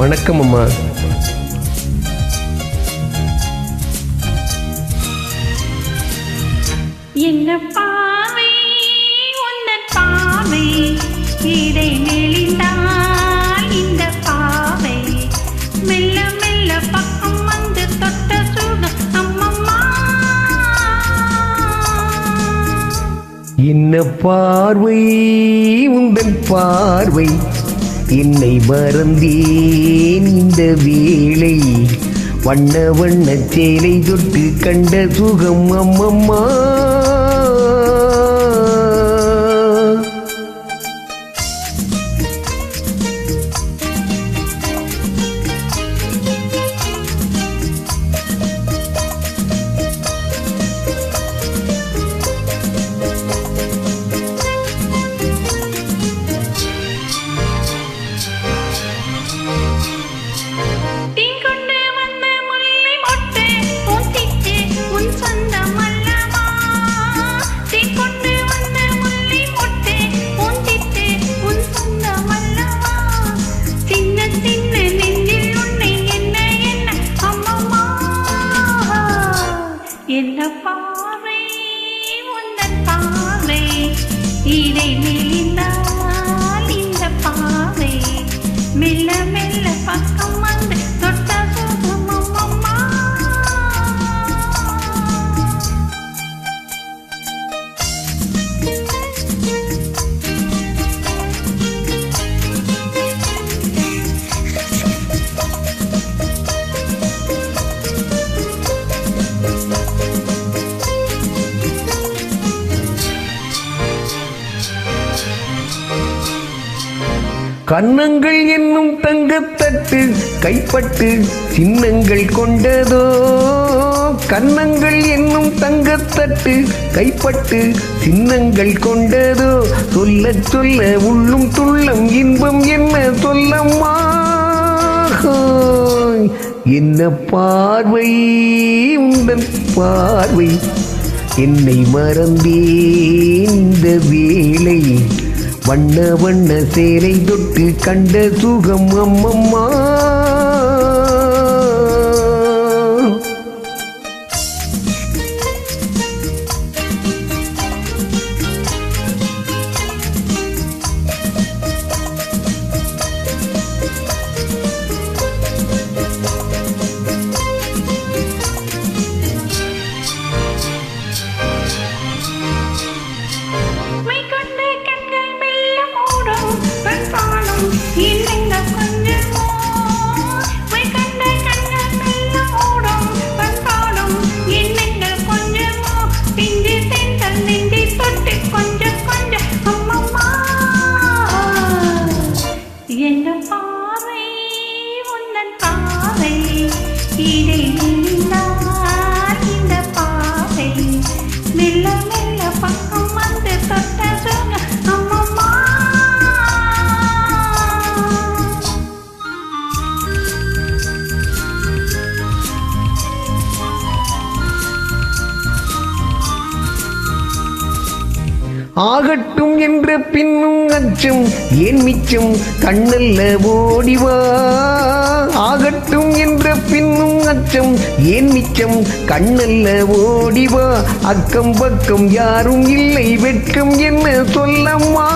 வணக்கம் அம்மா. என்ன பாவை உந்தன் பாவை இடை நெளிந்தால் இந்த பாவை மெல்ல மெல்ல பக்கம் வந்து தொட்ட சுகம் அம்மம்மா. என்ன பார்வை உந்தன் பார்வை என்னை மறந்தேன் இந்த வேளை வண்ண வண்ண சேலை தொட்டு கண்ட சுகம் அம்மம்மா. என்ன பாவை உந்தன் பாவை இடை நெளிந்தால் இந்த பாவை மெல்ல மெல்ல பக்கம் வந்து தொட்ட சுகம் அம்மம்மா. கன்னங்கள் என்னும் தங்கத்தட்டு கைப்பட்டு சின்னங்கள் கொண்டதோ. கன்னங்கள் என்னும் தங்கத்தட்டு கைப்பட்டு சின்னங்கள் கொண்டதோ. சொல்ல சொல்ல உள்ளும் துள்ளம் இன்பம் என்ன சொல்லம்மா. என்ன பார்வை உந்தன் பார்வை என்னை மறந்தேன் இந்த வேளை வண்ண வண்ண சேலை தொட்டு கண்ட சுகம் அம்மம்மா. என்ன பாவை உந்தன் பாவை இடை நெளிந்தால் இந்த பாவை மெல்ல மெல்ல பக்கம் வந்து தொட்ட சுகம் அம்மம்மா. ஆகட்டும் என்ற பின்னும் அச்சம் ஏன் மிச்சம் கண்ணல்ல ஓடிவா. ஆகட்டும் என்ற பின்னும் அச்சம் ஏன் மிச்சம் கண்ணல்ல ஓடிவா. அக்கம் பக்கம் யாரும் இல்லை வெட்கம் என்ன சொல்லம்மா.